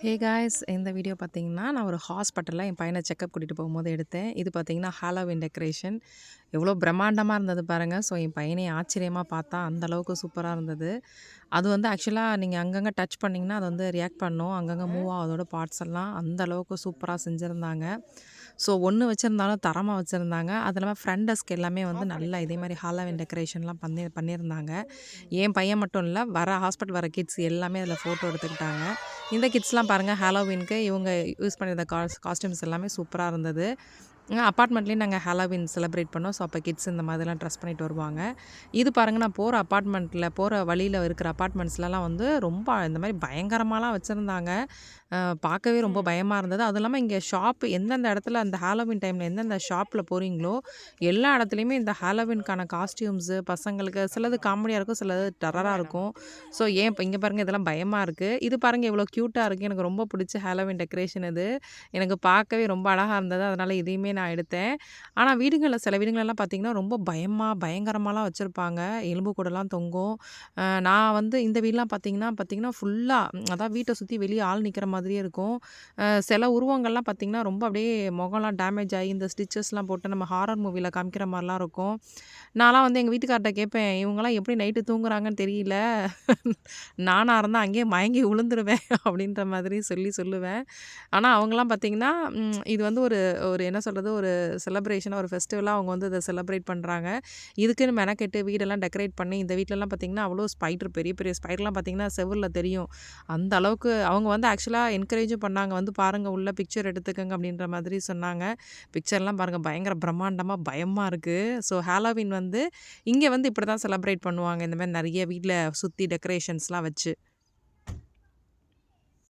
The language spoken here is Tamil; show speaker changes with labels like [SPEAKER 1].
[SPEAKER 1] ஹே காய்ஸ் இந்த வீடியோ பார்த்தீங்கன்னா, நான் ஒரு ஹாஸ்பிட்டல்ல என் பையன செக்கப் கூட்டிட்டு போகும்போது எடுத்தேன். இது பார்த்தீங்கன்னா, ஹாலோவீன் டெக்கரேஷன். எவ்வளோ பிரம்மாண்டமா இருந்தது பாருங்க. ஸோ, என் பையனே ஆச்சரியமா பார்த்தான். அந்த அளவுக்கு சூப்பரா இருந்தது. அது வந்து ஆக்சுவலா நீங்க அங்கங்க டச் பண்ணீங்கன்னா, அது வந்து ரியாக்ட் பண்ணும். அங்கங்க மூவ் ஆகும் அதோட பார்ட்ஸ் எல்லாம். அந்த அளவுக்கு சூப்பரா செஞ்சிருந்தாங்க. ஸோ, ஒண்ணு வச்சிருந்தாலும் தரமா வச்சிருந்தாங்க. அது இல்லாம ஃப்ரண்ட் டெஸ்க் எல்லாமே வந்து நல்லா இதே மாரி ஹாலோவீன் டெக்கரேஷன்லாம் பண்ணியிருந்தாங்க. என் பையன் மட்டும் இல்ல, ஹாஸ்பிட்டல் வர கிட்ஸ் எல்லாமே அதில ஃபோட்டோ எடுத்துக்கிட்டாங்க. இந்த கிட்ஸ்லாம் பாருங்க ஹாலோவீனுக்கு இவங்க யூஸ் பண்ணியிருந்த காஸ்டியூம்ஸ் எல்லாமே சூப்பரா இருந்தது. அப்பார்ட்மெண்ட்லேயும் நாங்க ஹாலோவீன் செலிப்ரேட் பண்ணோம். ஸோ, அப்போ கிட்ஸ் இந்த மாதிரிலாம் ட்ரெஸ் பண்ணிட்டு வருவாங்க. இது பாருங்க நான் போற வழியில இருக்கிற அப்பார்ட்மெண்ட்ஸ்லலாம் வந்து ரொம்ப இந்த மாரி பயங்கரமாலாம் வச்சிருந்தாங்க. பார்க்கவே ரொம்ப பயமா இருந்தது. அதுவும் இல்லாம இங்க எந்தெந்த இடத்துல அந்த ஹாலோவீன் டைம்ல எந்தெந்த ஷாப்ல போறீங்களோ, எல்லா இடத்துலயுமே இந்த ஹாலோவீனுக்கான காஸ்டியூம்ஸு பசங்களுக்கு சிலது காமெடியா இருக்கும், சிலது டெரரா இருக்கும். ஸோ, ஏன் இப்ப இங்க பாருங்க இதெல்லாம் பயமா இருக்கு. இது பாருங்க எவ்வளோ கியூட்டா இருக்கு. எனக்கு ரொம்ப பிடிச்ச ஹாலோவீன் டெக்கரேஷன் இது. எனக்கு பார்க்கவே ரொம்ப அழகா இருந்தது. அதனால இதையுமே நான் எடுத்தேன். ஆனா சில வீடுங்கள்லாம் பார்த்தீங்கன்னா, ரொம்ப பயங்கரமாலாம் வச்சிருப்பாங்க. எலும்பு கூடலாம் தொங்கும். நான் வந்து இந்த வீட்லாம் பார்த்தீங்கன்னா, ஃபுல்லா அதான் வீட்ட சுத்தி வெளிய ஆள் நிக்கிற மாதிரியே இருக்கும். சில உருவங்கள்லாம் பார்த்தீங்கன்னா, ரொம்ப அப்படியே முகம்லாம் டேமேஜ் ஆகி இந்த ஸ்டிச்சஸ்லாம் போட்டு நம்ம ஹாரர் மூவில காமிக்கிற மாரிலாம் இருக்கும். நான்லாம் வந்து எங்க வீட்டுக்கார்ட்ட கேட்பேன், "இவங்கலாம் எப்படி நைட்டு தூங்குறாங்கன்னு தெரியல. நானா இருந்தா அங்கேயே மயங்கி விழுந்துருவேன்." அப்படின்ற மாதிரி சொல்லுவேன். ஆனா அவங்கலாம் பார்த்தீங்கன்னா, இது வந்து ஒரு ஒரு என்ன சொல்றது, ஒரு செலிப்ரேஷனா, ஒரு ஃபெஸ்டிவலா அவங்க வந்து இத செலிப்ரேட் பண்றாங்க. இதுக்குன்னு மெனக்கெட்டு வீடெல்லாம் டெக்கரேட் பண்ணி, இந்த வீட்லலாம் பார்த்தீங்கன்னா, அவ்வளோ பெரிய பெரிய ஸ்பைடர்லாம் பார்த்தீங்கன்னா, செவுருல தெரியும். அந்த அளவுக்கு அவங்க வந்து ஆக்சுவலா என்கரேஜும் பண்ணாங்க. வந்து பாருங்க உள்ள பிக்சர் எடுத்துக்கங்க அப்படின்ற மாதிரி சொன்னாங்க. பிக்சர்லாம் பாருங்க பயங்கர பிரம்மாண்டமா, பயமா இருக்கு. ஸோ ஹாலோவீன் வந்து இங்க வந்து இப்படிதான் செலிப்ரேட் பண்ணுவாங்க. இந்த மாரி நெறைய வீட்ல சுத்தி டெக்கரேஷன்ஸ்லாம் வச்சு.